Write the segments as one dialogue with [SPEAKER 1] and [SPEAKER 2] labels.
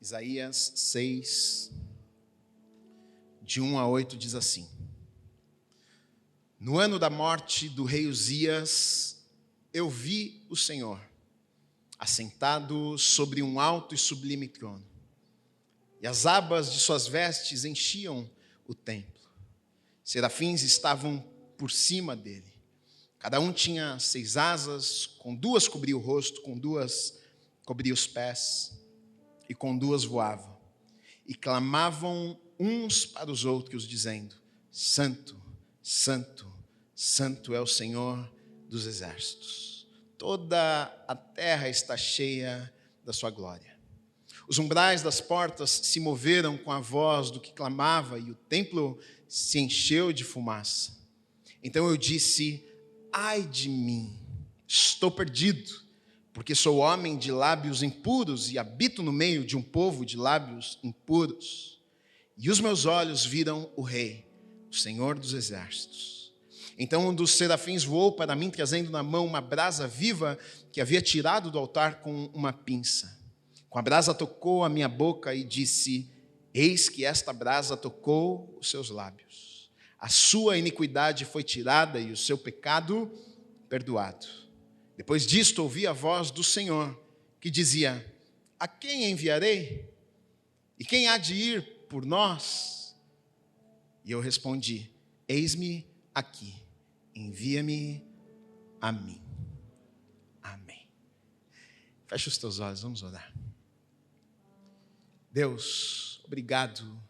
[SPEAKER 1] Isaías 6, de 1 a 8, diz assim: No ano da morte do rei Uzias, eu vi o Senhor, assentado sobre um alto e sublime trono, e as abas de suas vestes enchiam o templo. Serafins estavam por cima dele. Cada um tinha 6 asas, com 2 cobria o rosto, com 2 cobria os pés, e com 2 voavam. E clamavam uns para os outros, dizendo: Santo, Santo, Santo é o Senhor dos exércitos. Toda a terra está cheia da sua glória. Os umbrais das portas se moveram com a voz do que clamava, e o templo se encheu de fumaça. Então eu disse: ai de mim, estou perdido, porque sou homem de lábios impuros e habito no meio de um povo de lábios impuros. E os meus olhos viram o Rei, o Senhor dos exércitos. Então um dos serafins voou para mim, trazendo na mão uma brasa viva que havia tirado do altar com uma pinça. Com a brasa tocou a minha boca e disse: eis que esta brasa tocou os seus lábios. A sua iniquidade foi tirada e o seu pecado perdoado. Depois disto ouvi a voz do Senhor, que dizia: a quem enviarei? E quem há de ir por nós? E eu respondi: eis-me aqui, envia-me a mim. Amém. Fecha os teus olhos, vamos orar. Deus, obrigado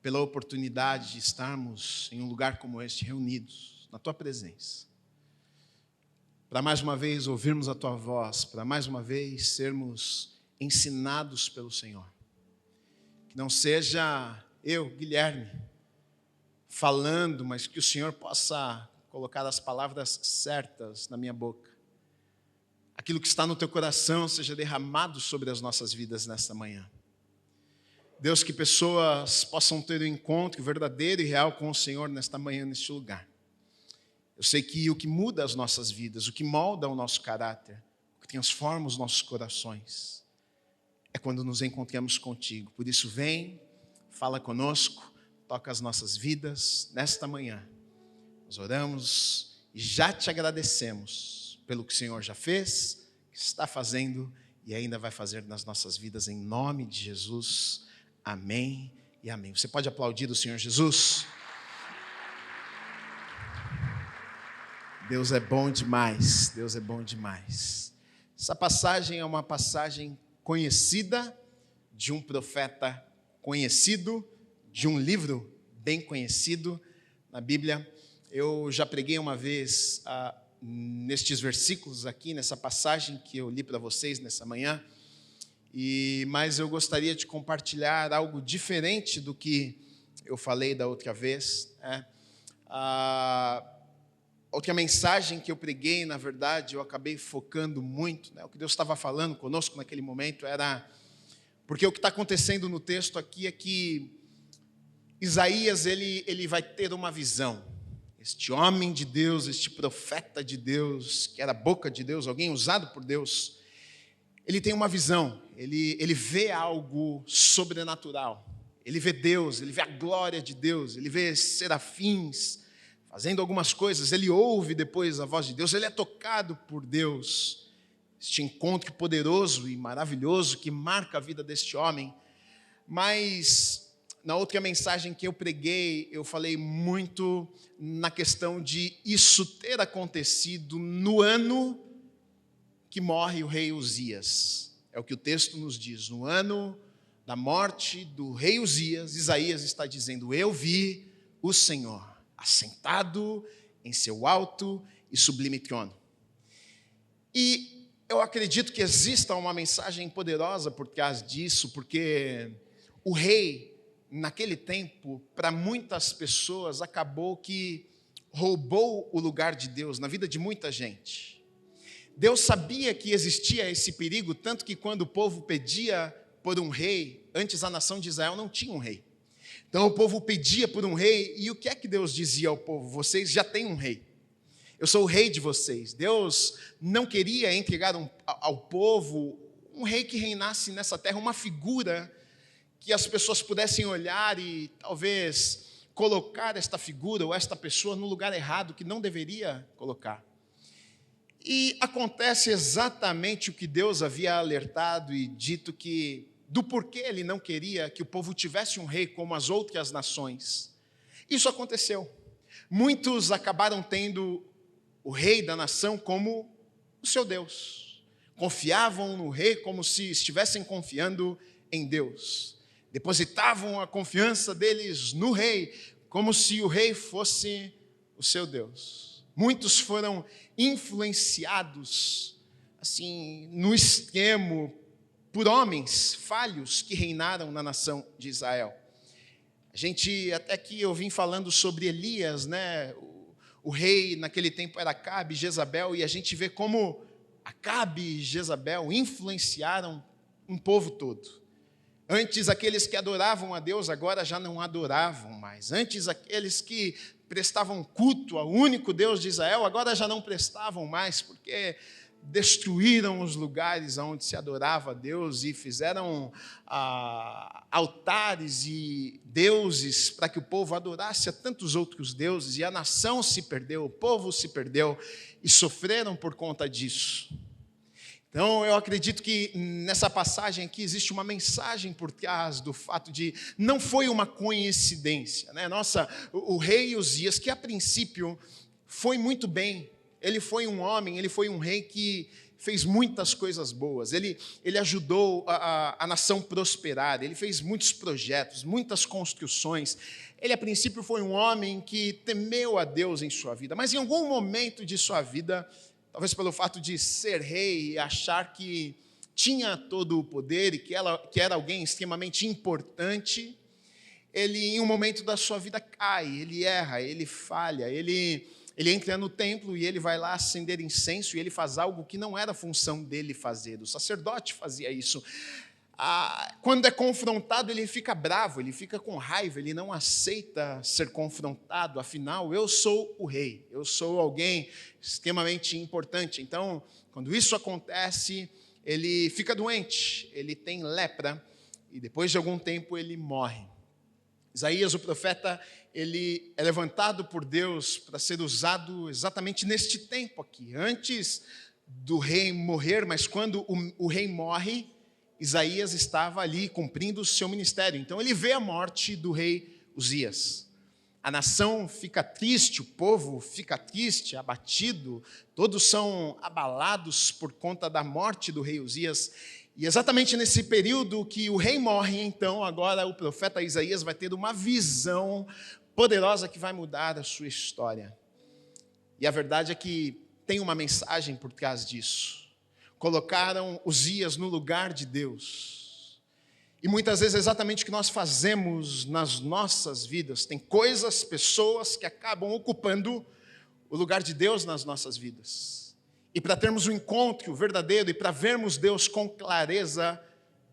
[SPEAKER 1] pela oportunidade de estarmos em um lugar como este, reunidos na Tua presença, para mais uma vez ouvirmos a Tua voz, para mais uma vez sermos ensinados pelo Senhor. Que não seja eu, Guilherme, falando, mas que o Senhor possa colocar as palavras certas na minha boca. Aquilo que está no Teu coração seja derramado sobre as nossas vidas nesta manhã. Deus, que pessoas possam ter um encontro verdadeiro e real com o Senhor nesta manhã, neste lugar. Eu sei que o que muda as nossas vidas, o que molda o nosso caráter, o que transforma os nossos corações, é quando nos encontramos contigo. Por isso, vem, fala conosco, toca as nossas vidas nesta manhã. Nós oramos e já te agradecemos pelo que o Senhor já fez, está fazendo e ainda vai fazer nas nossas vidas, em nome de Jesus. Amém e amém. Você pode aplaudir o Senhor Jesus? Deus é bom demais, Deus é bom demais. Essa passagem é uma passagem conhecida, de um profeta conhecido, de um livro bem conhecido na Bíblia. Eu já preguei uma vez nestes versículos aqui, nessa passagem que eu li para vocês nessa manhã. Mas eu gostaria de compartilhar algo diferente do que eu falei da outra vez. A outra mensagem que eu preguei, na verdade, eu acabei focando muito. O que Deus estava falando conosco naquele momento era... Porque o que está acontecendo no texto aqui é que Isaías ele vai ter uma visão. Este homem de Deus, este profeta de Deus, que era a boca de Deus, alguém usado por Deus, ele tem uma visão, ele vê algo sobrenatural, ele vê Deus, ele vê a glória de Deus, ele vê serafins fazendo algumas coisas, ele ouve depois a voz de Deus, ele é tocado por Deus. Este encontro poderoso e maravilhoso que marca a vida deste homem. Mas na outra mensagem que eu preguei, eu falei muito na questão de isso ter acontecido no ano que morre o rei Uzias. É o que o texto nos diz. No ano da morte do rei Uzias, Isaías está dizendo: eu vi o Senhor assentado em seu alto e sublime trono. E eu acredito que exista uma mensagem poderosa por trás disso, porque o rei, naquele tempo, para muitas pessoas, acabou que roubou o lugar de Deus na vida de muita gente. Deus sabia que existia esse perigo, tanto que quando o povo pedia por um rei, antes a nação de Israel não tinha um rei. Então o povo pedia por um rei, e o que é que Deus dizia ao povo? Vocês já têm um rei. Eu sou o rei de vocês. Deus não queria entregar ao povo um rei que reinasse nessa terra, uma figura que as pessoas pudessem olhar e talvez colocar esta figura ou esta pessoa no lugar errado que não deveria colocar. E acontece exatamente o que Deus havia alertado e dito do porquê ele não queria que o povo tivesse um rei como as outras nações. Isso aconteceu. Muitos acabaram tendo o rei da nação como o seu Deus. Confiavam no rei como se estivessem confiando em Deus. Depositavam a confiança deles no rei, como se o rei fosse o seu Deus. Muitos foram influenciados, assim, no extremo, por homens falhos que reinaram na nação de Israel. A gente, até que eu vim falando sobre Elias, né? O rei naquele tempo era Acabe e Jezabel, e a gente vê como Acabe e Jezabel influenciaram um povo todo. Antes, aqueles que adoravam a Deus, agora já não adoravam mais. Antes, aqueles que prestavam culto ao único Deus de Israel, agora já não prestavam mais, porque destruíram os lugares onde se adorava a Deus e fizeram altares e deuses para que o povo adorasse a tantos outros deuses, e a nação se perdeu, o povo se perdeu e sofreram por conta disso. Então, eu acredito que nessa passagem aqui existe uma mensagem por trás do fato de não foi uma coincidência, né? O rei Uzias, que a princípio foi muito bem, ele foi um homem, ele foi um rei que fez muitas coisas boas, ele ajudou a nação prosperar, ele fez muitos projetos, muitas construções. Ele a princípio foi um homem que temeu a Deus em sua vida, mas em algum momento de sua vida, talvez pelo fato de ser rei e achar que tinha todo o poder e que era alguém extremamente importante, ele, em um momento da sua vida, cai, ele erra, ele falha, ele entra no templo e ele vai lá acender incenso e ele faz algo que não era função dele fazer. O sacerdote fazia isso. Quando é confrontado, ele fica bravo, ele fica com raiva, ele não aceita ser confrontado. Afinal, eu sou o rei, eu sou alguém extremamente importante. Então, quando isso acontece, ele fica doente, ele tem lepra e depois de algum tempo ele morre. Isaías, o profeta, ele é levantado por Deus para ser usado exatamente neste tempo aqui, antes do rei morrer, mas quando o rei morre, Isaías estava ali cumprindo o seu ministério. Então ele vê a morte do rei Uzias. A nação fica triste, o povo fica triste, abatido, todos são abalados por conta da morte do rei Uzias. E exatamente nesse período que o rei morre, então agora o profeta Isaías vai ter uma visão poderosa que vai mudar a sua história. E a verdade é que tem uma mensagem por trás disso. Colocaram Uzias no lugar de Deus. E muitas vezes é exatamente o que nós fazemos nas nossas vidas. Tem coisas, pessoas que acabam ocupando o lugar de Deus nas nossas vidas. E para termos um encontro verdadeiro e para vermos Deus com clareza,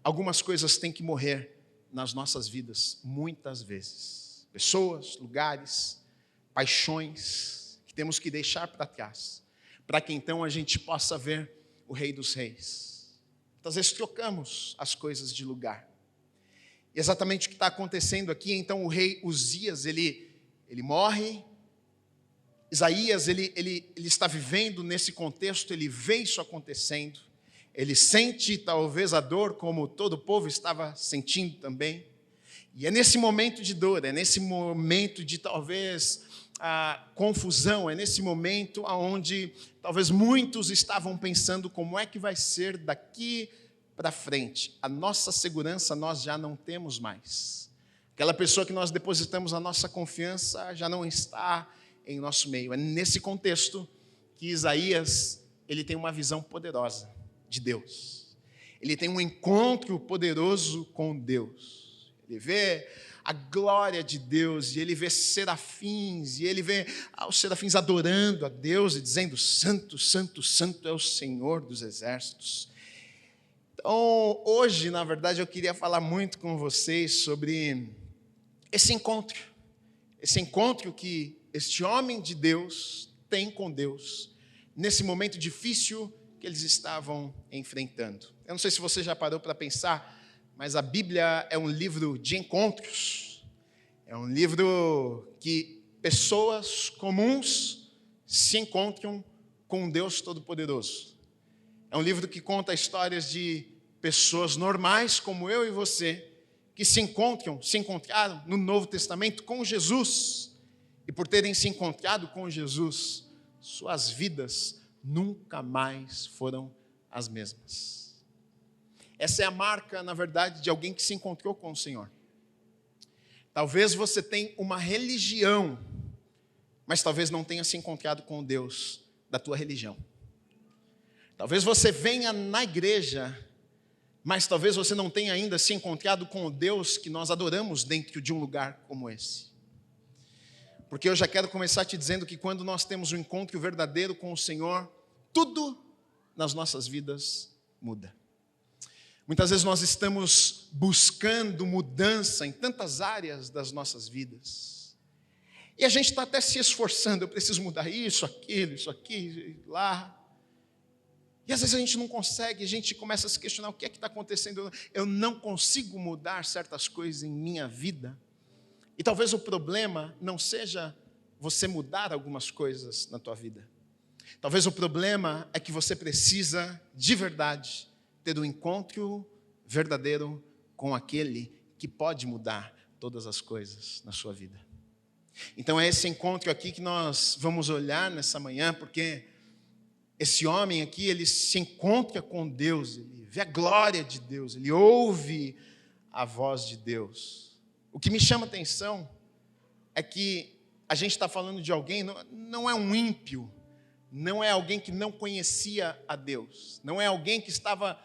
[SPEAKER 1] algumas coisas têm que morrer nas nossas vidas, muitas vezes. Pessoas, lugares, paixões que temos que deixar para trás, para que então a gente possa ver o Rei dos Reis. Muitas vezes trocamos as coisas de lugar. E exatamente o que está acontecendo aqui, então o rei Uzias, ele morre. Isaías, ele está vivendo nesse contexto, ele vê isso acontecendo. Ele sente talvez a dor como todo o povo estava sentindo também. E é nesse momento de dor, é nesse momento de talvez a confusão, é nesse momento onde talvez muitos estavam pensando como é que vai ser daqui para frente. A nossa segurança nós já não temos mais. Aquela pessoa que nós depositamos a nossa confiança já não está em nosso meio. É nesse contexto que Isaías ele tem uma visão poderosa de Deus. Ele tem um encontro poderoso com Deus. Ele vê a glória de Deus, e ele vê serafins, e ele vê os serafins adorando a Deus e dizendo: santo, santo, santo é o Senhor dos exércitos. Então, hoje, na verdade, eu queria falar muito com vocês sobre esse encontro que este homem de Deus tem com Deus, nesse momento difícil que eles estavam enfrentando. Eu não sei se você já parou para pensar, mas a Bíblia é um livro de encontros. É um livro que pessoas comuns se encontram com um Deus Todo-Poderoso. É um livro que conta histórias de pessoas normais, como eu e você, que se encontraram no Novo Testamento com Jesus. E por terem se encontrado com Jesus, suas vidas nunca mais foram as mesmas. Essa é a marca, na verdade, de alguém que se encontrou com o Senhor. Talvez você tenha uma religião, mas talvez não tenha se encontrado com o Deus da tua religião. Talvez você venha na igreja, mas talvez você não tenha ainda se encontrado com o Deus que nós adoramos dentro de um lugar como esse. Porque eu já quero começar te dizendo que quando nós temos um encontro verdadeiro com o Senhor, tudo nas nossas vidas muda. Muitas vezes nós estamos buscando mudança em tantas áreas das nossas vidas. E a gente está até se esforçando, eu preciso mudar isso aqui, lá. E às vezes a gente não consegue, a gente começa a se questionar o que é que está acontecendo. Eu não consigo mudar certas coisas em minha vida. E talvez o problema não seja você mudar algumas coisas na tua vida. Talvez o problema é que você precisa, de verdade, ter um encontro verdadeiro com aquele que pode mudar todas as coisas na sua vida. Então é esse encontro aqui que nós vamos olhar nessa manhã, porque esse homem aqui, ele se encontra com Deus, ele vê a glória de Deus, ele ouve a voz de Deus. O que me chama a atenção é que a gente está falando de alguém, não é um ímpio, não é alguém que não conhecia a Deus, não é alguém que estava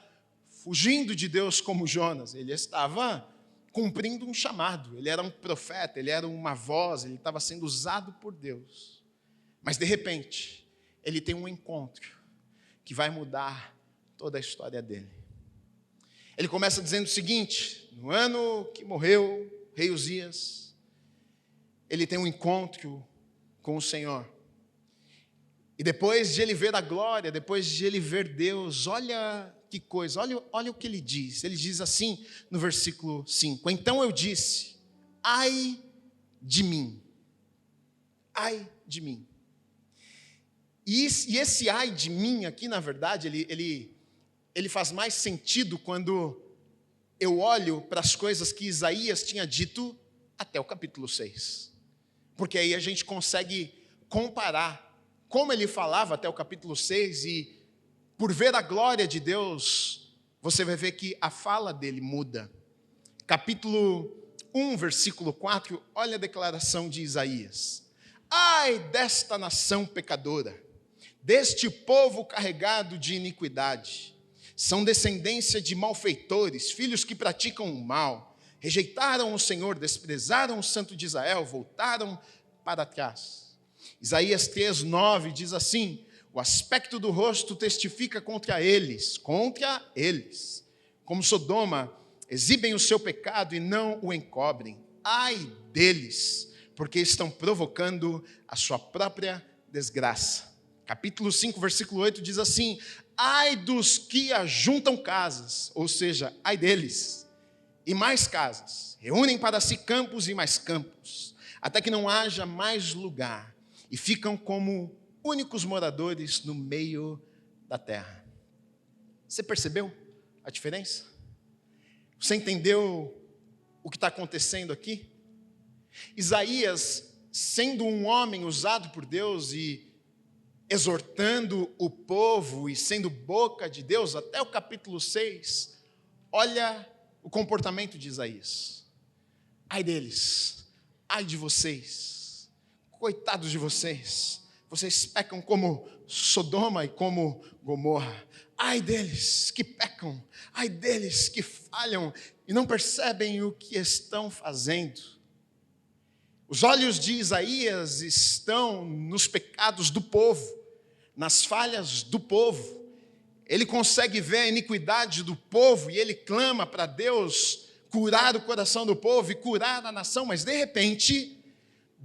[SPEAKER 1] fugindo de Deus como Jonas, ele estava cumprindo um chamado, ele era um profeta, ele era uma voz, ele estava sendo usado por Deus. Mas de repente, ele tem um encontro que vai mudar toda a história dele. Ele começa dizendo o seguinte: no ano que morreu o rei Uzias, ele tem um encontro com o Senhor. E depois de ele ver a glória, depois de ele ver Deus, olha que coisa, olha o que ele diz. Ele diz assim no versículo 5: então eu disse, ai de mim, ai de mim. E esse ai de mim aqui, na verdade, ele faz mais sentido quando eu olho para as coisas que Isaías tinha dito até o capítulo 6. Porque aí a gente consegue comparar como ele falava até o capítulo 6 e, por ver a glória de Deus, você vai ver que a fala dele muda. Capítulo 1, versículo 4, olha a declaração de Isaías. Ai desta nação pecadora, deste povo carregado de iniquidade. São descendência de malfeitores, filhos que praticam o mal. Rejeitaram o Senhor, desprezaram o Santo de Israel, voltaram para trás. Isaías 3:9 diz assim: o aspecto do rosto testifica contra eles. Como Sodoma, exibem o seu pecado e não o encobrem. Ai deles, porque estão provocando a sua própria desgraça. Capítulo 5, versículo 8 diz assim: ai dos que ajuntam casas, ou seja, ai deles, e mais casas, reúnem para si campos e mais campos, até que não haja mais lugar, e ficam como únicos moradores no meio da terra. Você percebeu a diferença? Você entendeu o que está acontecendo aqui? Isaías, sendo um homem usado por Deus e exortando o povo e sendo boca de Deus, até o capítulo 6, olha o comportamento de Isaías. Ai deles, ai de vocês, coitados de vocês, vocês pecam como Sodoma e como Gomorra. Ai deles que pecam, ai deles que falham e não percebem o que estão fazendo. Os olhos de Isaías estão nos pecados do povo, nas falhas do povo. Ele consegue ver a iniquidade do povo e ele clama para Deus curar o coração do povo e curar a nação, mas de repente,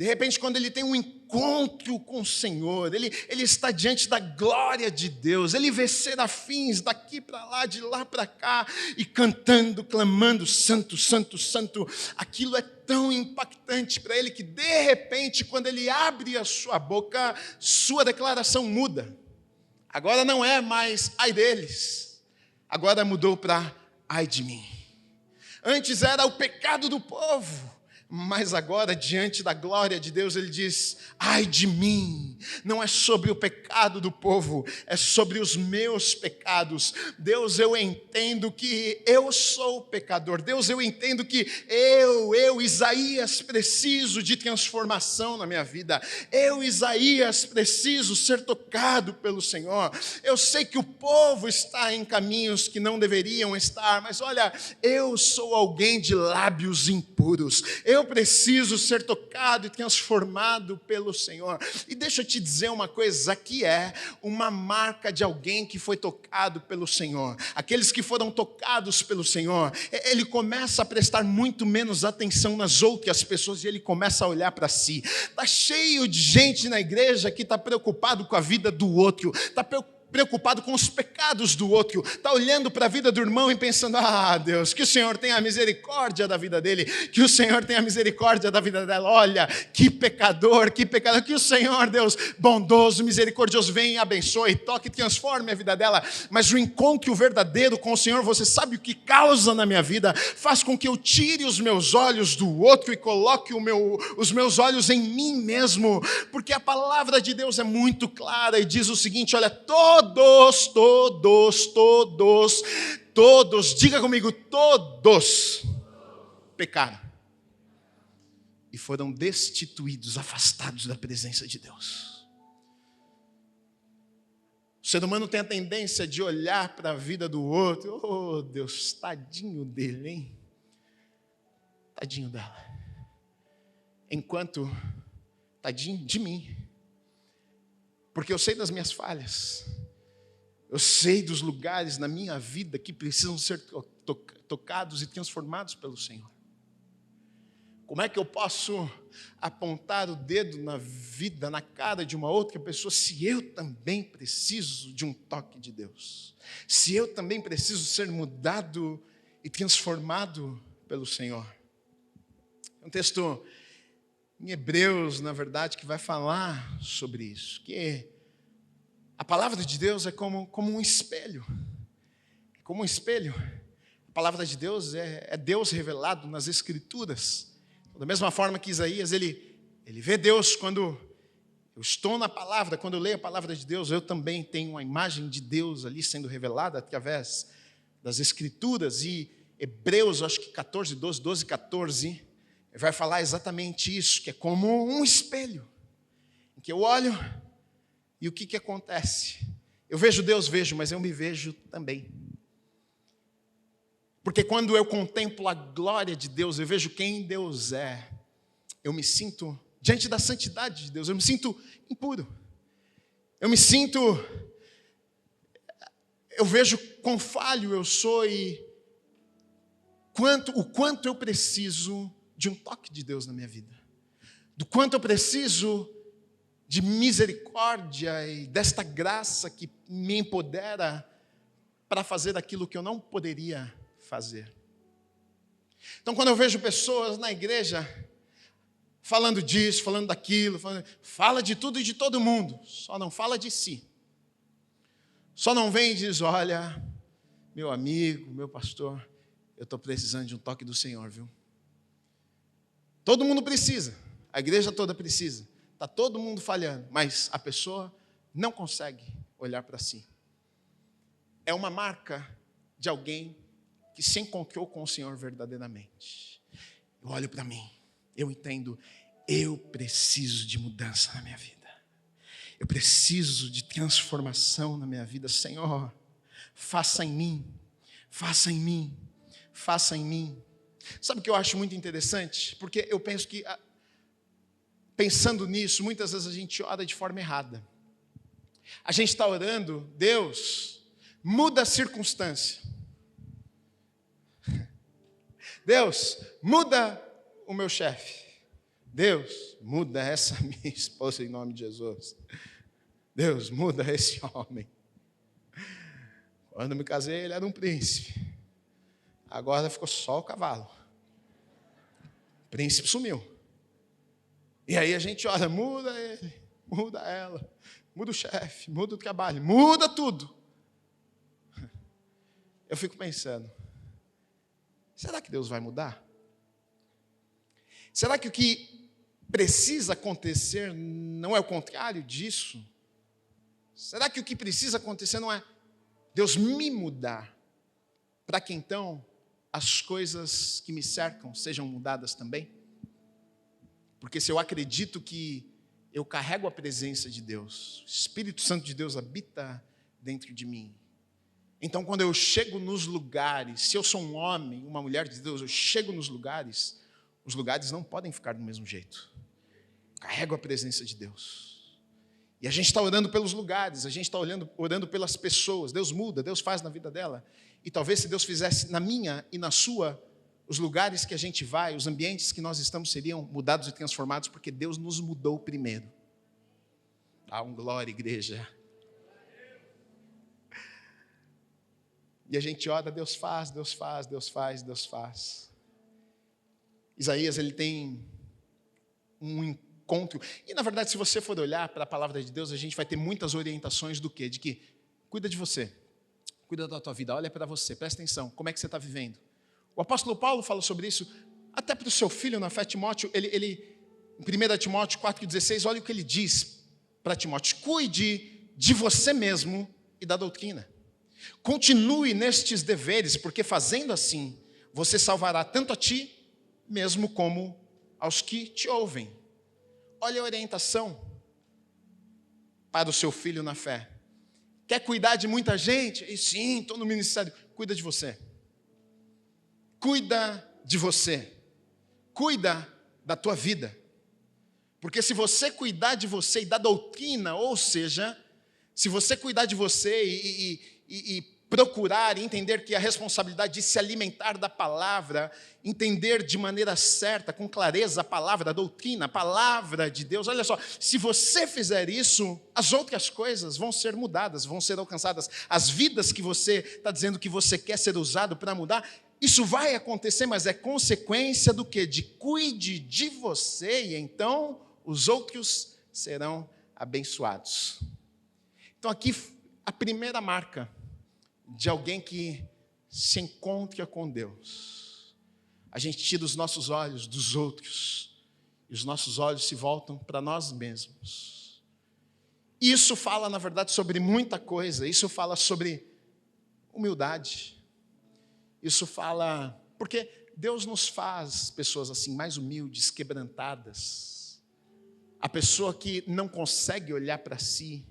[SPEAKER 1] De repente, quando ele tem um encontro com o Senhor, ele está diante da glória de Deus, ele vê serafins daqui para lá, de lá para cá, e cantando, clamando, santo, santo, santo. Aquilo é tão impactante para ele que, de repente, quando ele abre a sua boca, sua declaração muda. Agora não é mais ai deles, agora mudou para ai de mim. Antes era o pecado do povo, mas agora, diante da glória de Deus, ele diz, ai de mim, não é sobre o pecado do povo, é sobre os meus pecados. Deus, eu entendo que eu sou pecador. Deus, eu entendo que eu, Isaías, preciso de transformação na minha vida. Eu, Isaías, preciso ser tocado pelo Senhor. Eu sei que o povo está em caminhos que não deveriam estar, mas olha, eu sou alguém de lábios impuros. Eu preciso ser tocado e transformado pelo Senhor. E deixa eu te dizer uma coisa, aqui é uma marca de alguém que foi tocado pelo Senhor. Aqueles que foram tocados pelo Senhor, ele começa a prestar muito menos atenção nas outras pessoas e ele começa a olhar para si. Está cheio de gente na igreja que está preocupado com a vida do outro, está preocupado com os pecados do outro, está olhando para a vida do irmão e pensando, Deus, que o Senhor tenha misericórdia da vida dele, que o Senhor tenha misericórdia da vida dela, olha, que pecador, que o Senhor, Deus, bondoso, misericordioso, venha e abençoe, toque e transforme a vida dela. Mas o encontro verdadeiro com o Senhor, você sabe o que causa na minha vida? Faz com que eu tire os meus olhos do outro e coloque os meus olhos em mim mesmo, porque a palavra de Deus é muito clara e diz o seguinte, olha, todos, diga comigo, todos pecaram e foram destituídos, afastados da presença de Deus. O ser humano tem a tendência de olhar para a vida do outro, oh Deus, tadinho dele, hein? Tadinho dela. Enquanto, tadinho de mim, porque eu sei das minhas falhas. Eu sei dos lugares na minha vida que precisam ser tocados e transformados pelo Senhor. Como é que eu posso apontar o dedo na vida, na cara de uma outra pessoa, se eu também preciso de um toque de Deus? Se eu também preciso ser mudado e transformado pelo Senhor? É um texto em Hebreus, na verdade, que vai falar sobre isso, que a palavra de Deus é como um espelho. Como um espelho. A palavra de Deus é Deus revelado nas Escrituras. Da mesma forma que Isaías, ele vê Deus quando eu estou na palavra, quando eu leio a palavra de Deus, eu também tenho uma imagem de Deus ali sendo revelada através das Escrituras. E Hebreus, acho que 14, 12, 14, vai falar exatamente isso, que é como um espelho, em que eu olho. E o que acontece? Eu vejo Deus, mas eu me vejo também. Porque quando eu contemplo a glória de Deus, eu vejo quem Deus é, eu me sinto, diante da santidade de Deus, eu me sinto impuro. Eu vejo quão falho eu sou e o quanto eu preciso de um toque de Deus na minha vida. Do quanto eu preciso de misericórdia e desta graça que me empodera para fazer aquilo que eu não poderia fazer. Então, quando eu vejo pessoas na igreja falando disso, falando daquilo, fala de tudo e de todo mundo, só não fala de si. Só não vem e diz, olha, meu amigo, meu pastor, eu estou precisando de um toque do Senhor, viu? Todo mundo precisa, a igreja toda precisa. Está todo mundo falhando, mas a pessoa não consegue olhar para si. É uma marca de alguém que se encontrou com o Senhor verdadeiramente. Eu olho para mim, eu entendo, eu preciso de mudança na minha vida. Eu preciso de transformação na minha vida. Senhor, faça em mim, faça em mim, faça em mim. Sabe o que eu acho muito interessante? Porque eu penso que pensando nisso, muitas vezes a gente ora de forma errada. A gente está orando, Deus, muda a circunstância. Deus, muda o meu chefe. Deus, muda essa minha esposa em nome de Jesus. Deus, muda esse homem. Quando eu me casei, ele era um príncipe. Agora ficou só o cavalo. O príncipe sumiu. E aí a gente ora, muda ele, muda ela, muda o chefe, muda o trabalho, muda tudo. Eu fico pensando, será que Deus vai mudar? Será que o que precisa acontecer não é o contrário disso? Será que o que precisa acontecer não é Deus me mudar, para que então as coisas que me cercam sejam mudadas também? Porque se eu acredito que eu carrego a presença de Deus, o Espírito Santo de Deus habita dentro de mim, então quando eu chego nos lugares, se eu sou um homem, uma mulher de Deus, eu chego nos lugares, os lugares não podem ficar do mesmo jeito. Carrego a presença de Deus. E a gente está orando pelos lugares, a gente está orando pelas pessoas. Deus muda, Deus faz na vida dela. E talvez se Deus fizesse na minha e na sua, os lugares que a gente vai, os ambientes que nós estamos seriam mudados e transformados, porque Deus nos mudou primeiro. Dá um glória, igreja. E a gente ora, Deus faz, Deus faz, Deus faz, Deus faz. Isaías, ele tem um encontro. E, na verdade, se você for olhar para a palavra de Deus, a gente vai ter muitas orientações do quê? De que cuida de você, cuida da tua vida, olha para você, presta atenção, como é que você está vivendo. O apóstolo Paulo fala sobre isso, até para o seu filho na fé, Timóteo, ele em 1 Timóteo 4,16, olha o que ele diz para Timóteo: cuide de você mesmo e da doutrina. Continue nestes deveres, porque fazendo assim, você salvará tanto a ti mesmo como aos que te ouvem. Olha a orientação para o seu filho na fé. Quer cuidar de muita gente? E sim, estou no ministério. Cuida de você. Cuida de você. Cuida da tua vida. Porque se você cuidar de você e da doutrina, ou seja, se você cuidar de você e procurar e entender que a responsabilidade de se alimentar da palavra, entender de maneira certa, com clareza a palavra, a doutrina, a palavra de Deus, olha só, se você fizer isso, as outras coisas vão ser mudadas, vão ser alcançadas. As vidas que você está dizendo que você quer ser usado para mudar, isso vai acontecer, mas é consequência do quê? De cuide de você e então os outros serão abençoados. Então aqui a primeira marca de alguém que se encontra com Deus. A gente tira os nossos olhos dos outros e os nossos olhos se voltam para nós mesmos. Isso fala, na verdade, sobre muita coisa. Isso fala sobre humildade. Isso fala... Porque Deus nos faz pessoas assim, mais humildes, quebrantadas. A pessoa que não consegue olhar para si,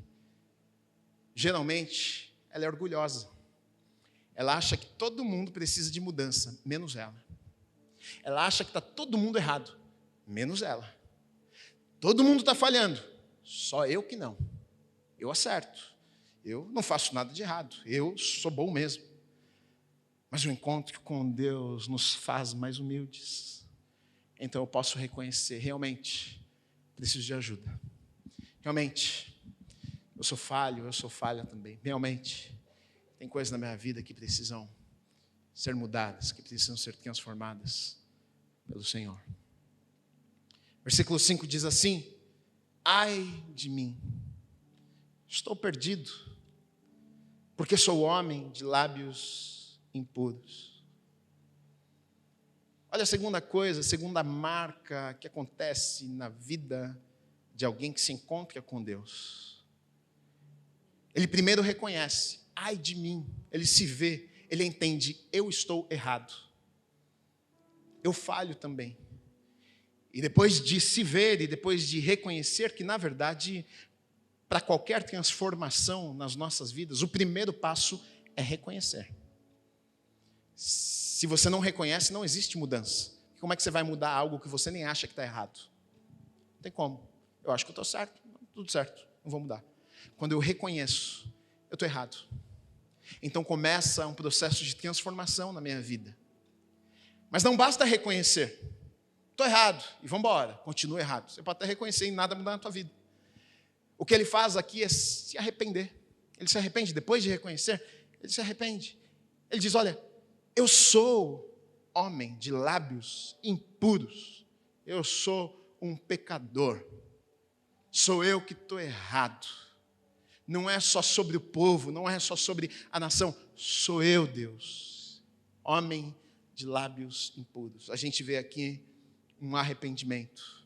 [SPEAKER 1] geralmente, ela é orgulhosa. Ela acha que todo mundo precisa de mudança, menos ela. Ela acha que está todo mundo errado, menos ela. Todo mundo está falhando, só eu que não. Eu acerto, eu não faço nada de errado, eu sou bom mesmo. Mas o encontro com Deus nos faz mais humildes. Então eu posso reconhecer, realmente, preciso de ajuda. Realmente, eu sou falho, eu sou falha também, realmente. Tem coisas na minha vida que precisam ser mudadas, que precisam ser transformadas pelo Senhor. Versículo 5 diz assim: ai de mim, estou perdido, porque sou homem de lábios impuros. Olha a segunda coisa, a segunda marca que acontece na vida de alguém que se encontra com Deus. Ele primeiro reconhece: ai de mim, ele se vê, ele entende, eu estou errado. Eu falho também. E depois de se ver e depois de reconhecer que, na verdade, para qualquer transformação nas nossas vidas, o primeiro passo é reconhecer. Se você não reconhece, não existe mudança. Como é que você vai mudar algo que você nem acha que está errado? Não tem como. Eu acho que eu estou certo, tudo certo, não vou mudar. Quando eu reconheço, eu estou errado. Então começa um processo de transformação na minha vida. Mas não basta reconhecer. estou errado, e vamos embora, continua errado. Você pode até reconhecer e nada mudar na tua vida. O que ele faz aqui é se arrepender. Ele se arrepende, depois de reconhecer, ele se arrepende. Ele diz, olha, eu sou homem de lábios impuros, eu sou um pecador, sou eu que estou errado. Não é só sobre o povo, não é só sobre a nação, sou eu, Deus, homem de lábios impuros. A gente vê aqui um arrependimento.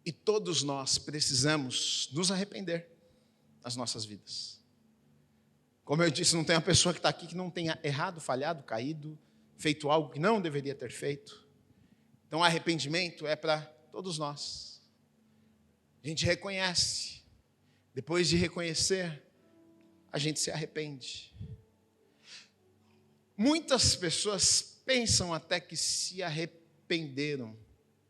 [SPEAKER 1] E todos nós precisamos nos arrepender nas nossas vidas. Como eu disse, não tem uma pessoa que está aqui que não tenha errado, falhado, caído, feito algo que não deveria ter feito. Então, arrependimento é para todos nós. A gente reconhece. Depois de reconhecer, a gente se arrepende. Muitas pessoas pensam até que se arrependeram,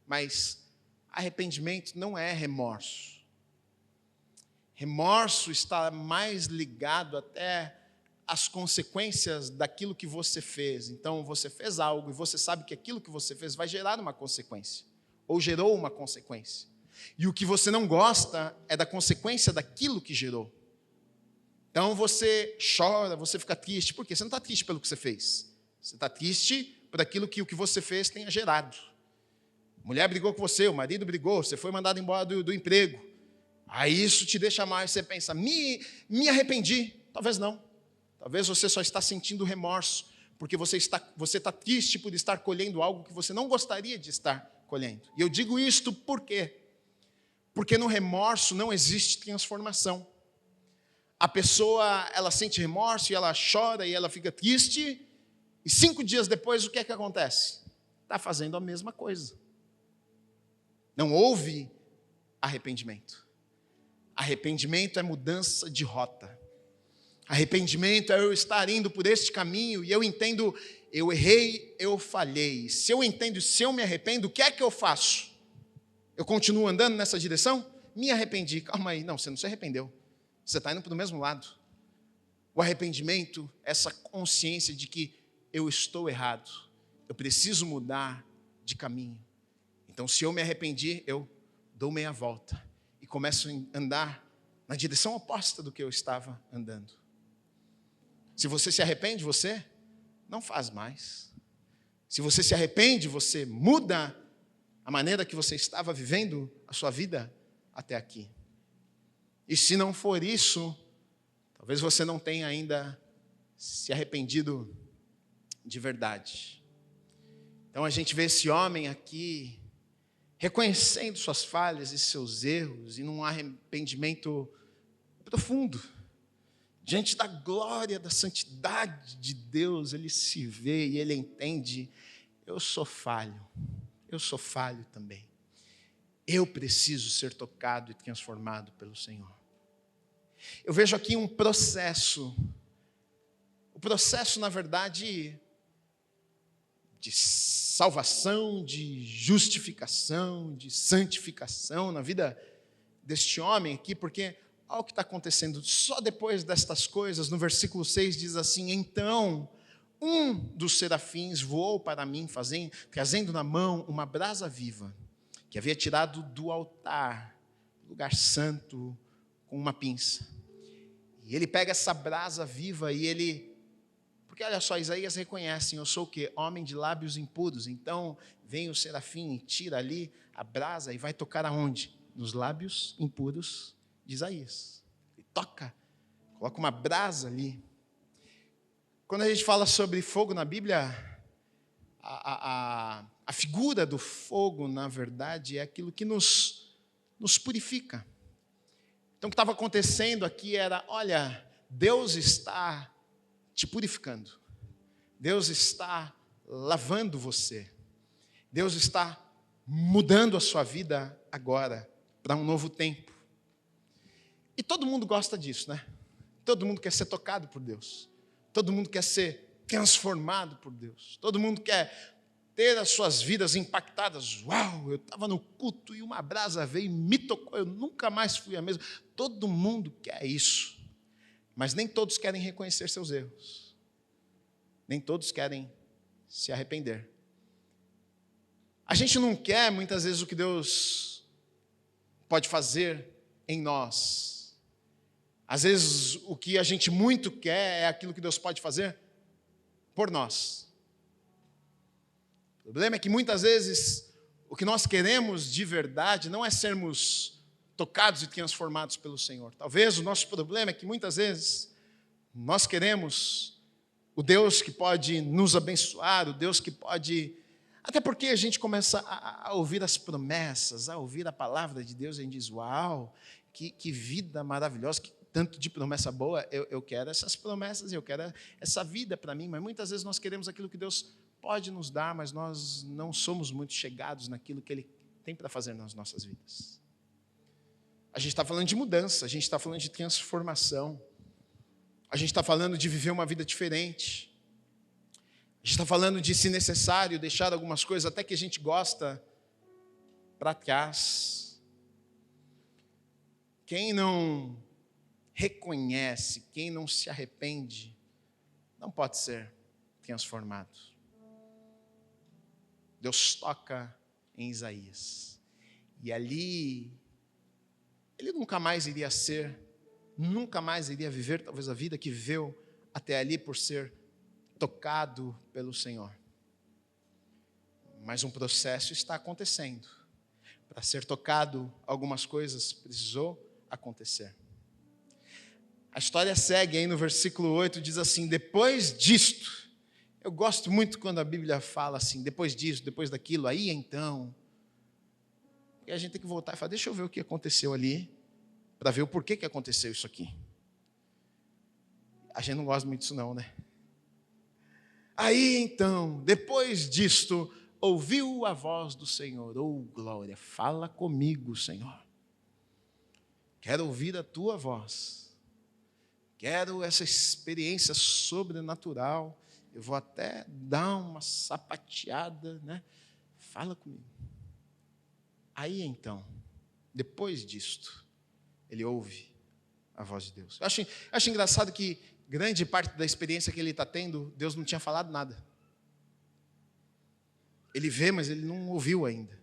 [SPEAKER 1] mas arrependimento não é remorso. Remorso está mais ligado até às consequências daquilo que você fez. Então, você fez algo e você sabe que aquilo que você fez vai gerar uma consequência, ou gerou uma consequência. E o que você não gosta é da consequência daquilo que gerou. Então, você chora, você fica triste. Por quê? Você não está triste pelo que você fez. Você está triste por aquilo que o que você fez tenha gerado. A mulher brigou com você, o marido brigou, você foi mandado embora do emprego. Aí isso te deixa mal e você pensa, me arrependi. Talvez não. Talvez você só está sentindo remorso, porque você está triste por estar colhendo algo que você não gostaria de estar colhendo. E eu digo isto por quê? Porque no remorso não existe transformação. A pessoa, ela sente remorso e ela chora e ela fica triste, e 5 dias depois o que é que acontece? Está fazendo a mesma coisa. Não houve arrependimento. Arrependimento é mudança de rota. Arrependimento é eu estar indo por este caminho e eu entendo, eu errei, eu falhei. Se eu entendo, se eu me arrependo, o que é que eu faço? Eu continuo andando nessa direção? Me arrependi. Calma aí, não, você não se arrependeu. Você está indo para o mesmo lado. O arrependimento é essa consciência de que eu estou errado. Eu preciso mudar de caminho. Então, se eu me arrependi, eu dou meia volta e começo a andar na direção oposta do que eu estava andando. Se você se arrepende, você não faz mais. Se você se arrepende, você muda a maneira que você estava vivendo a sua vida até aqui. E se não for isso, talvez você não tenha ainda se arrependido de verdade. Então a gente vê esse homem aqui reconhecendo suas falhas e seus erros e num arrependimento profundo. Diante da glória, da santidade de Deus, ele se vê e ele entende, eu sou falho também. Eu preciso ser tocado e transformado pelo Senhor. Eu vejo aqui um processo. O processo, na verdade, de salvação, de justificação, de santificação na vida deste homem aqui, porque olha o que está acontecendo. Só depois destas coisas, no versículo 6 diz assim, então um dos serafins voou para mim, trazendo na mão uma brasa viva, que havia tirado do altar, lugar santo, com uma pinça. E ele pega essa brasa viva e ele... Porque olha só, Isaías reconhece, eu sou o quê? Homem de lábios impuros. Então vem o serafim e tira ali a brasa e vai tocar aonde? Nos lábios impuros de Isaías. Ele toca, coloca uma brasa ali. Quando a gente fala sobre fogo na Bíblia, a figura do fogo, na verdade, é aquilo que nos purifica. Então o que estava acontecendo aqui era, olha, Deus está te purificando. Deus está lavando você. Deus está mudando a sua vida agora para um novo tempo. E todo mundo gosta disso, né? Todo mundo quer ser tocado por Deus. Todo mundo quer ser transformado por Deus. Todo mundo quer ter as suas vidas impactadas. Uau, eu estava no culto e uma brasa veio e me tocou. Eu nunca mais fui a mesma. Todo mundo quer isso. Mas nem todos querem reconhecer seus erros. Nem todos querem se arrepender. A gente não quer, muitas vezes, o que Deus pode fazer em nós. Às vezes, o que a gente muito quer é aquilo que Deus pode fazer por nós. O problema é que, muitas vezes, o que nós queremos de verdade não é sermos tocados e transformados pelo Senhor. Talvez o nosso problema é que, muitas vezes, nós queremos o Deus que pode nos abençoar, o Deus que pode... Até porque a gente começa a ouvir as promessas, a ouvir a palavra de Deus, e a gente diz, uau, que vida maravilhosa, que tanto de promessa boa, eu quero essas promessas, eu quero essa vida para mim, mas muitas vezes nós queremos aquilo que Deus pode nos dar, mas nós não somos muito chegados naquilo que Ele tem para fazer nas nossas vidas. A gente está falando de mudança, a gente está falando de transformação, a gente está falando de viver uma vida diferente, a gente está falando de, se necessário, deixar algumas coisas até que a gente gosta para trás. Quem não reconhece, quem não se arrepende, não pode ser transformado. Deus toca em Isaías. E ali, ele nunca mais iria viver talvez a vida que viveu até ali por ser tocado pelo Senhor. Mas um processo está acontecendo. Para ser tocado, algumas coisas precisou acontecer. A história segue aí no versículo 8, diz assim, depois disto, eu gosto muito quando a Bíblia fala assim, depois disso, depois daquilo, aí então, e a gente tem que voltar e falar, deixa eu ver o que aconteceu ali, para ver o porquê que aconteceu isso aqui. A gente não gosta muito disso não, né? Aí então, depois disto, ouviu a voz do Senhor, glória, fala comigo, Senhor. Quero ouvir a tua voz. Quero essa experiência sobrenatural. Eu vou até dar uma sapateada, né? Fala comigo. Aí então, depois disto, ele ouve a voz de Deus. Eu acho engraçado que grande parte da experiência que ele está tendo, Deus não tinha falado nada. Ele vê, mas ele não ouviu ainda.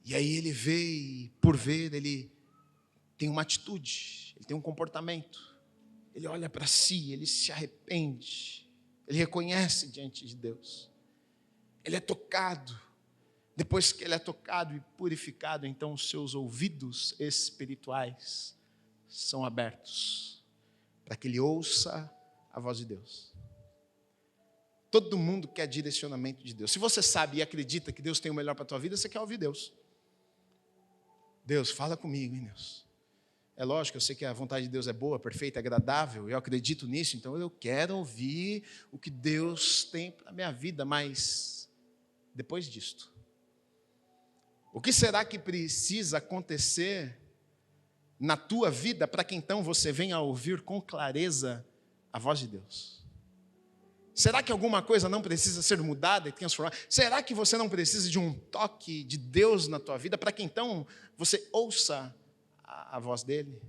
[SPEAKER 1] E aí ele vê e, por ver, ele tem uma atitude, ele tem um comportamento. Ele olha para si, ele se arrepende. Ele reconhece diante de Deus. Ele é tocado. Depois que ele é tocado e purificado, então os seus ouvidos espirituais são abertos para que ele ouça a voz de Deus. Todo mundo quer direcionamento de Deus. Se você sabe e acredita que Deus tem o melhor para a tua vida, você quer ouvir Deus. Deus, fala comigo, hein, Deus. É lógico, eu sei que a vontade de Deus é boa, perfeita, agradável, eu acredito nisso, então eu quero ouvir o que Deus tem para a minha vida, mas depois disto, o que será que precisa acontecer na tua vida para que então você venha a ouvir com clareza a voz de Deus? Será que alguma coisa não precisa ser mudada e transformada? Será que você não precisa de um toque de Deus na tua vida para que então você ouça a voz dele?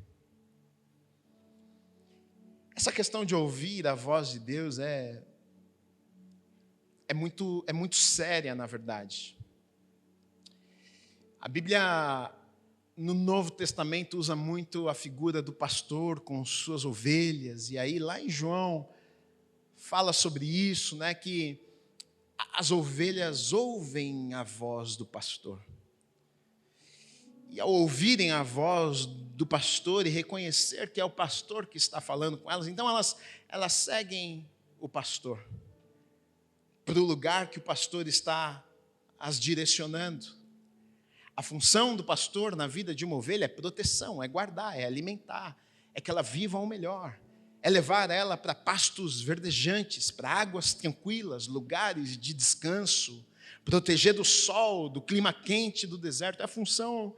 [SPEAKER 1] Essa questão de ouvir a voz de Deus é muito séria, na verdade. A Bíblia, no Novo Testamento, usa muito a figura do pastor com suas ovelhas, e aí lá em João fala sobre isso, né, que as ovelhas ouvem a voz do pastor. E ao ouvirem a voz do pastor e reconhecer que é o pastor que está falando com elas, então elas seguem o pastor para o lugar que o pastor está as direcionando. A função do pastor na vida de uma ovelha é proteção, é guardar, é alimentar, é que ela viva o melhor, é levar ela para pastos verdejantes, para águas tranquilas, lugares de descanso, proteger do sol, do clima quente do deserto, é a função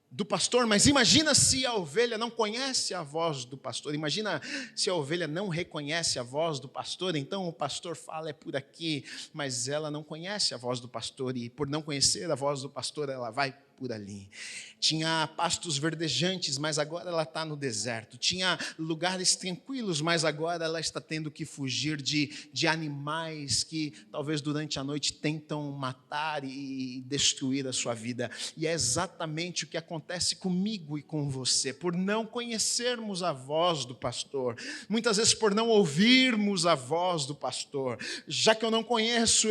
[SPEAKER 1] do pastor. Mas imagina se a ovelha não conhece a voz do pastor, imagina se a ovelha não reconhece a voz do pastor, então o pastor fala, é por aqui, mas ela não conhece a voz do pastor, e por não conhecer a voz do pastor, ela vai por ali. Tinha pastos verdejantes, mas agora ela está no deserto. Tinha lugares tranquilos, mas agora ela está tendo que fugir de animais que talvez durante a noite tentam matar e destruir a sua vida. E é exatamente o que acontece comigo e com você, por não conhecermos a voz do pastor. Muitas vezes por não ouvirmos a voz do pastor. Já que eu não conheço,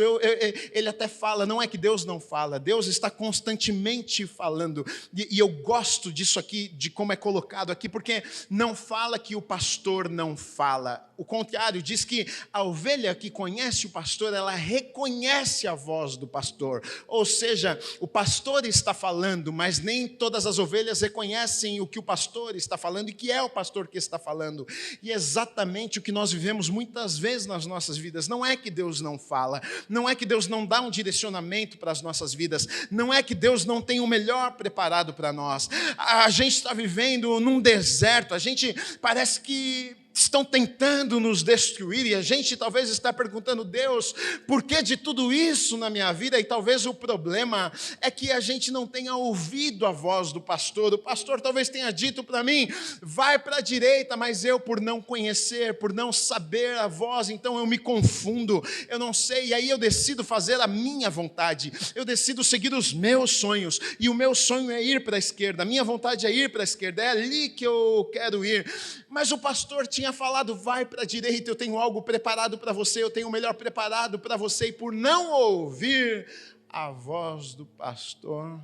[SPEAKER 1] ele até fala, não é que Deus não fala, Deus está constantemente falando. E eu gosto disso aqui, de como é colocado aqui, porque não fala que o pastor não fala. O contrário, diz que a ovelha que conhece o pastor, ela reconhece a voz do pastor. Ou seja, o pastor está falando, mas nem todas as ovelhas reconhecem o que o pastor está falando e que é o pastor que está falando. E é exatamente o que nós vivemos muitas vezes nas nossas vidas. Não é que Deus não fala, não é que Deus não dá um direcionamento para as nossas vidas, não é que Deus não tem o melhor preparado para nós. A gente está vivendo num deserto, a gente parece que estão tentando nos destruir e a gente talvez está perguntando, Deus, por que de tudo isso na minha vida? E talvez o problema é que a gente não tenha ouvido a voz do pastor. O pastor talvez tenha dito para mim, vai para a direita, mas eu por não conhecer, por não saber a voz, então eu me confundo, eu não sei, e aí eu decido fazer a minha vontade, eu decido seguir os meus sonhos, e o meu sonho é ir para a esquerda, a minha vontade é ir para a esquerda, é ali que eu quero ir. Mas o pastor tinha falado, vai para a direita, eu tenho algo preparado para você, eu tenho o melhor preparado para você, e por não ouvir a voz do pastor,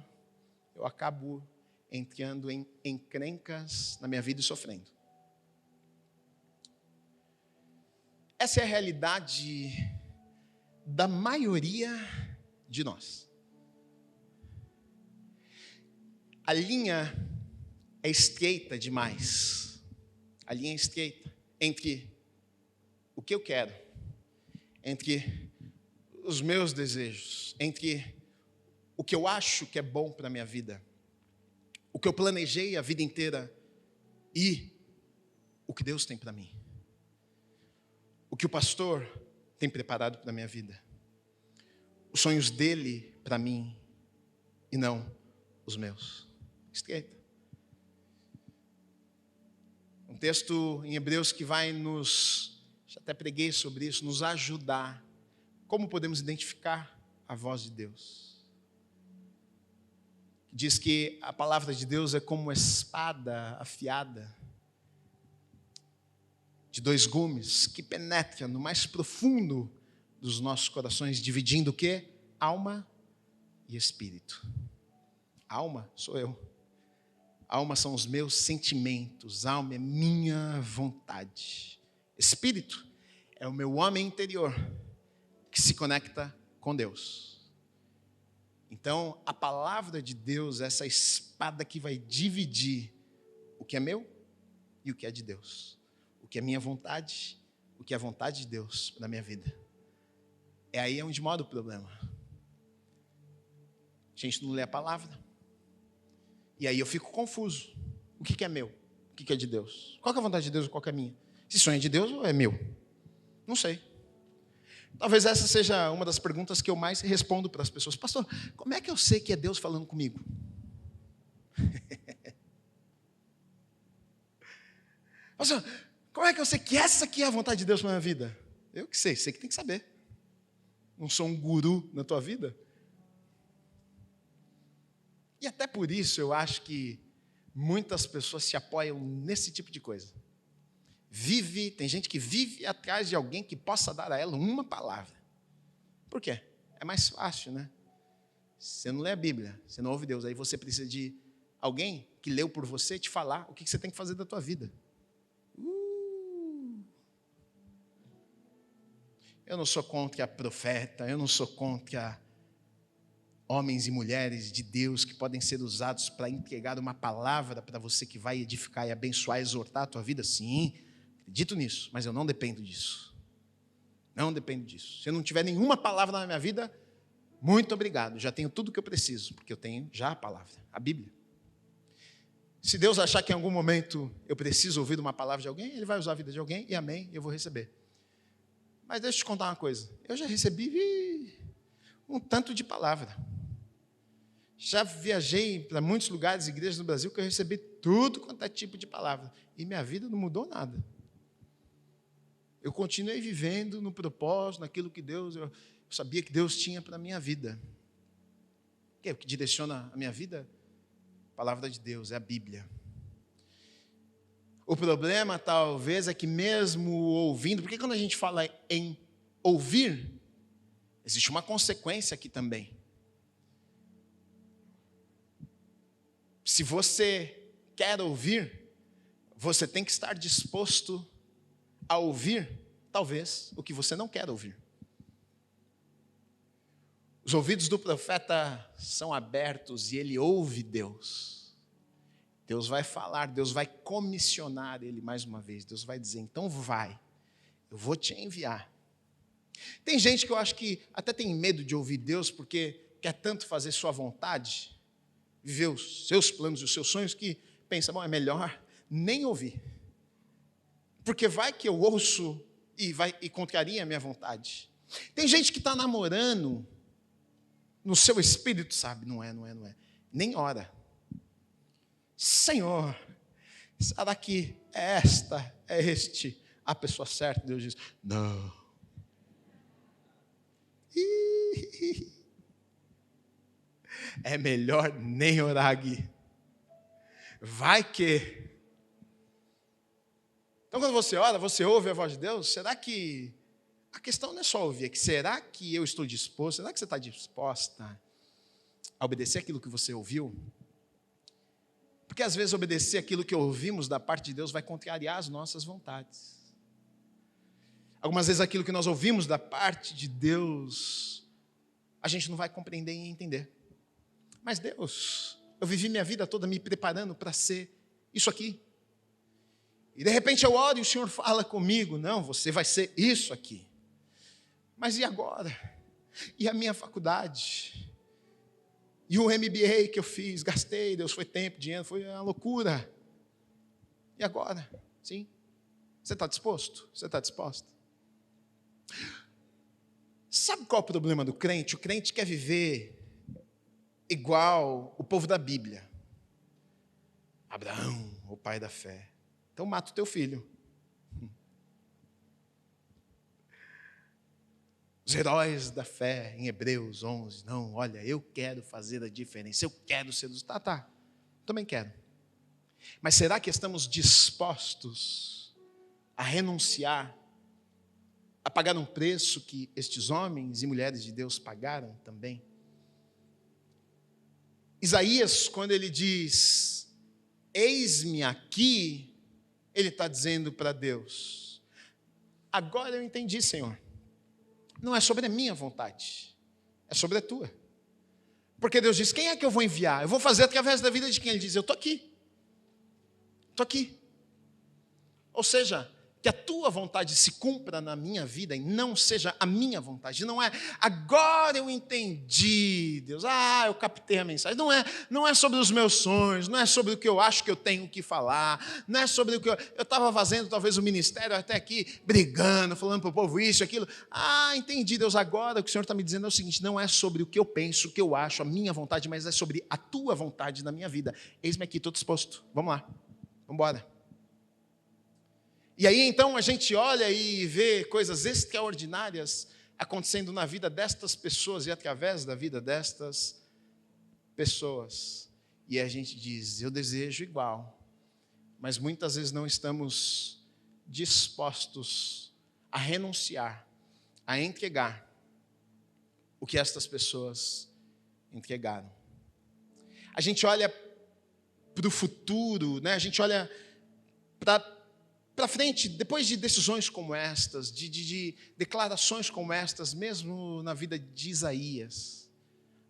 [SPEAKER 1] eu acabo entrando em encrencas na minha vida e sofrendo. Essa é a realidade da maioria de nós. A linha é estreita demais. A linha é estreita entre o que eu quero, entre os meus desejos, entre o que eu acho que é bom para a minha vida, o que eu planejei a vida inteira e o que Deus tem para mim. O que o pastor tem preparado para a minha vida. Os sonhos dele para mim e não os meus. Estreita. Um texto em Hebreus que vai já até preguei sobre isso, nos ajudar. Como podemos identificar a voz de Deus? Diz que a palavra de Deus é como uma espada afiada, de 2 gumes, que penetra no mais profundo dos nossos corações, dividindo o quê? Alma e espírito. Alma sou eu. Alma são os meus sentimentos, alma é minha vontade. Espírito é o meu homem interior que se conecta com Deus. Então, a palavra de Deus é essa espada que vai dividir o que é meu e o que é de Deus. O que é minha vontade, o que é a vontade de Deus na minha vida. É aí onde mora o problema. A gente não lê a palavra. E aí eu fico confuso. O que é meu? O que é de Deus? Qual é a vontade de Deus ou qual é a minha? Se sonho é de Deus ou é meu? Não sei. Talvez essa seja uma das perguntas que eu mais respondo para as pessoas. Pastor, como é que eu sei que é Deus falando comigo? Pastor, como é que eu sei que essa aqui é a vontade de Deus para a minha vida? Eu que sei que tem que saber. Não sou um guru na tua vida. E até por isso eu acho que muitas pessoas se apoiam nesse tipo de coisa. Tem gente que vive atrás de alguém que possa dar a ela uma palavra. Por quê? É mais fácil, né? Você não lê a Bíblia, você não ouve Deus, aí você precisa de alguém que leu por você te falar o que você tem que fazer da tua vida. Eu não sou contra profeta, eu não sou contra homens e mulheres de Deus que podem ser usados para entregar uma palavra para você que vai edificar e abençoar, exortar a tua vida. Sim, acredito nisso, mas eu não dependo disso. Não dependo disso. Se eu não tiver nenhuma palavra na minha vida, muito obrigado, já tenho tudo o que eu preciso, porque eu tenho já a palavra, a Bíblia. Se Deus achar que em algum momento eu preciso ouvir uma palavra de alguém, Ele vai usar a vida de alguém e amém, eu vou receber. Mas deixa eu te contar uma coisa, eu já recebi um tanto de palavra. Já viajei para muitos lugares, igrejas no Brasil, que eu recebi tudo quanto é tipo de palavra. E minha vida não mudou nada. Eu continuei vivendo no propósito, naquilo que eu sabia que Deus tinha para a minha vida. O que direciona a minha vida? A palavra de Deus, é a Bíblia. O problema, talvez, é que mesmo ouvindo, porque quando a gente fala em ouvir, existe uma consequência aqui também. Se você quer ouvir, você tem que estar disposto a ouvir, talvez, o que você não quer ouvir. Os ouvidos do profeta são abertos e ele ouve Deus. Deus vai falar, Deus vai comissionar ele mais uma vez. Deus vai dizer, então vai, eu vou te enviar. Tem gente que eu acho que até tem medo de ouvir Deus porque quer tanto fazer sua vontade, viver os seus planos e os seus sonhos, que pensa, bom, é melhor nem ouvir. Porque vai que eu ouço e contraria a minha vontade. Tem gente que está namorando no seu espírito, sabe? Não é. Nem ora. Senhor, será que é este a pessoa certa? Deus diz, não. É melhor nem orar, Gui. Vai que... Então, quando você ora, você ouve a voz de Deus, será que... A questão não é só ouvir, é que será que eu estou disposto, será que você está disposta a obedecer aquilo que você ouviu? Porque às vezes obedecer aquilo que ouvimos da parte de Deus vai contrariar as nossas vontades. Algumas vezes aquilo que nós ouvimos da parte de Deus, a gente não vai compreender e entender. Mas Deus, eu vivi minha vida toda me preparando para ser isso aqui. E de repente eu oro e o Senhor fala comigo, não, você vai ser isso aqui. Mas e agora? E a minha faculdade? E o MBA que eu fiz, gastei, Deus, foi tempo, dinheiro, foi uma loucura. E agora? Sim? Você está disposto? Você está disposta? Sabe qual é o problema do crente? O crente quer viver igual o povo da Bíblia. Abraão, o pai da fé. Então mata o teu filho. Os heróis da fé, em Hebreus 11, não, olha, eu quero fazer a diferença, eu quero ser dos... Tá, também quero. Mas será que estamos dispostos a renunciar, a pagar um preço que estes homens e mulheres de Deus pagaram também? Isaías, quando ele diz, eis-me aqui, ele está dizendo para Deus, agora eu entendi, Senhor. Não é sobre a minha vontade, é sobre a tua. Porque Deus diz, quem é que eu vou enviar? Eu vou fazer através da vida de quem? Ele diz, eu estou aqui. Estou aqui. Ou seja, que a tua vontade se cumpra na minha vida e não seja a minha vontade. Não é, agora eu entendi, Deus, eu captei a mensagem. Não é sobre os meus sonhos, não é sobre o que eu acho que eu tenho que falar, não é sobre o que eu estava fazendo, talvez o ministério até aqui, brigando, falando para o povo isso, aquilo. Entendi, Deus, agora o que o Senhor está me dizendo é o seguinte, não é sobre o que eu penso, o que eu acho, a minha vontade, mas é sobre a tua vontade na minha vida. Eis-me aqui, estou disposto. Vamos lá, vamos embora. E aí, então, a gente olha e vê coisas extraordinárias acontecendo na vida destas pessoas e através da vida destas pessoas. E a gente diz, eu desejo igual, mas muitas vezes não estamos dispostos a renunciar, a entregar o que estas pessoas entregaram. A gente olha para o futuro, né? A gente olha para frente, depois de decisões como estas, de declarações como estas, mesmo na vida de Isaías,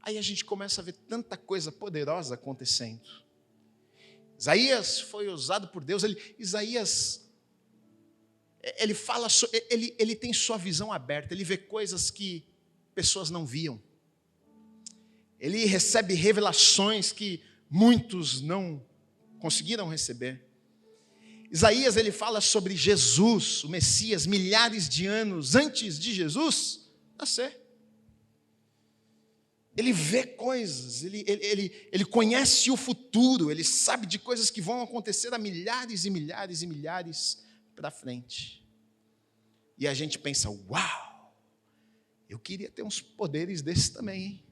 [SPEAKER 1] aí a gente começa a ver tanta coisa poderosa acontecendo. Isaías foi usado por Deus, Isaías, ele tem sua visão aberta, ele vê coisas que pessoas não viam. Ele recebe revelações que muitos não conseguiram receber. Isaías, ele fala sobre Jesus, o Messias, milhares de anos antes de Jesus nascer. Ele vê coisas, ele conhece o futuro, ele sabe de coisas que vão acontecer há milhares e milhares e milhares para frente. E a gente pensa, uau, eu queria ter uns poderes desses também, hein?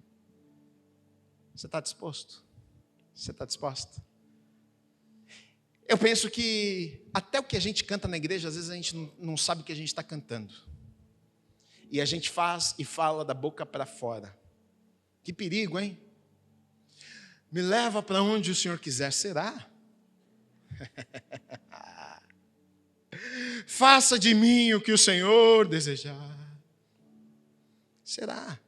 [SPEAKER 1] Você está disposto? Você está disposta? Eu penso que até o que a gente canta na igreja, às vezes a gente não sabe o que a gente está cantando. E a gente faz e fala da boca para fora. Que perigo, hein? Me leva para onde o Senhor quiser, será? Faça de mim o que o Senhor desejar. Será?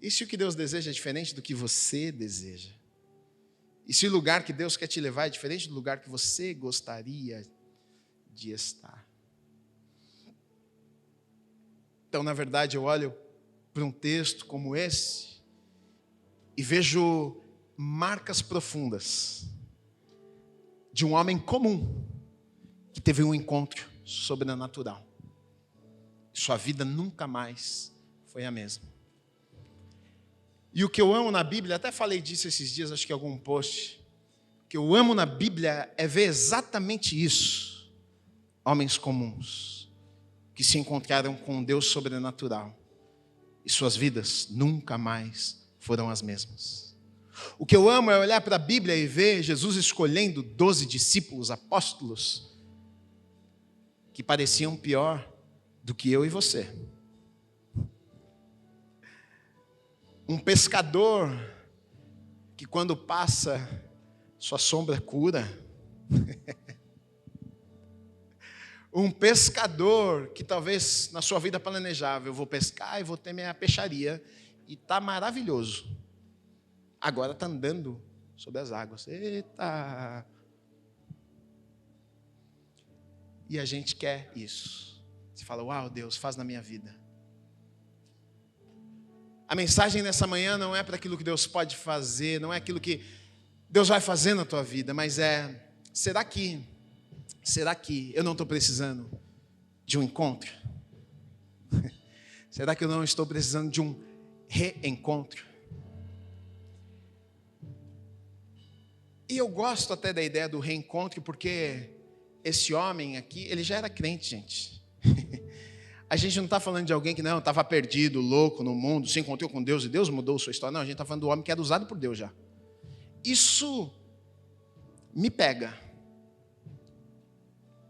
[SPEAKER 1] E se o que Deus deseja é diferente do que você deseja? E se o lugar que Deus quer te levar é diferente do lugar que você gostaria de estar? Então, na verdade, eu olho para um texto como esse e vejo marcas profundas de um homem comum que teve um encontro sobrenatural. Sua vida nunca mais foi a mesma. E o que eu amo na Bíblia, até falei disso esses dias, acho que em algum post, o que eu amo na Bíblia é ver exatamente isso. Homens comuns que se encontraram com um Deus sobrenatural e suas vidas nunca mais foram as mesmas. O que eu amo é olhar para a Bíblia e ver Jesus escolhendo 12 discípulos, apóstolos, que pareciam pior do que eu e você. Um pescador que quando passa, sua sombra cura. Um pescador que talvez na sua vida planejava, eu vou pescar e vou ter minha peixaria, e está maravilhoso. Agora está andando sobre as águas. Eita! E a gente quer isso. Você fala, uau, Deus, faz na minha vida. A mensagem nessa manhã não é para aquilo que Deus pode fazer, não é aquilo que Deus vai fazer na tua vida, mas é, será que eu não estou precisando de um encontro? Será que eu não estou precisando de um reencontro? E eu gosto até da ideia do reencontro, porque esse homem aqui, ele já era crente, gente. A gente não está falando de alguém que não estava perdido, louco no mundo, se encontrou com Deus e Deus mudou sua história. Não, a gente está falando do homem que era usado por Deus já. Isso me pega.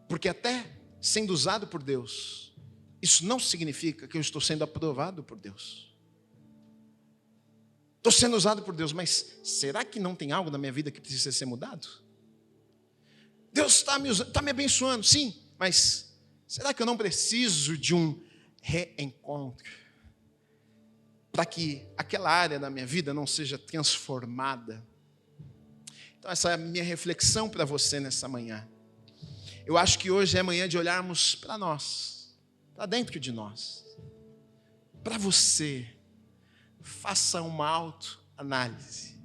[SPEAKER 1] Porque até sendo usado por Deus, isso não significa que eu estou sendo aprovado por Deus. Estou sendo usado por Deus, mas será que não tem algo na minha vida que precisa ser mudado? Deus está me abençoando, sim, mas será que eu não preciso de um reencontro? Para que aquela área da minha vida não seja transformada. Então essa é a minha reflexão para você nessa manhã. Eu acho que hoje é manhã de olharmos para nós, para dentro de nós. Para você, faça uma autoanálise.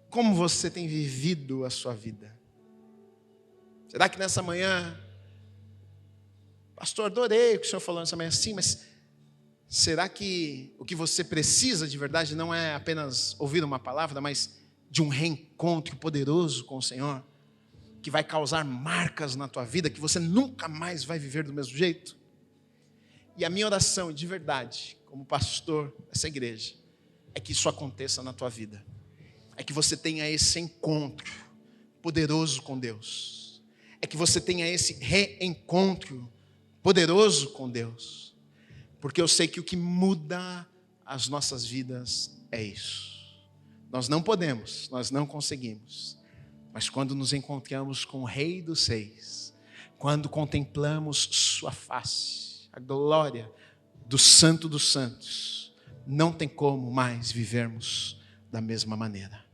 [SPEAKER 1] Como você tem vivido a sua vida? Será que nessa manhã, pastor, adorei o que o senhor falou nessa manhã, sim, mas será que o que você precisa de verdade não é apenas ouvir uma palavra, mas de um reencontro poderoso com o Senhor? Que vai causar marcas na tua vida, que você nunca mais vai viver do mesmo jeito? E a minha oração, de verdade, como pastor dessa igreja, é que isso aconteça na tua vida. É que você tenha esse encontro poderoso com Deus. É que você tenha esse reencontro poderoso com Deus. Porque eu sei que o que muda as nossas vidas é isso. Nós não podemos, nós não conseguimos. Mas quando nos encontramos com o Rei dos Reis, quando contemplamos sua face, a glória do Santo dos Santos, não tem como mais vivermos da mesma maneira.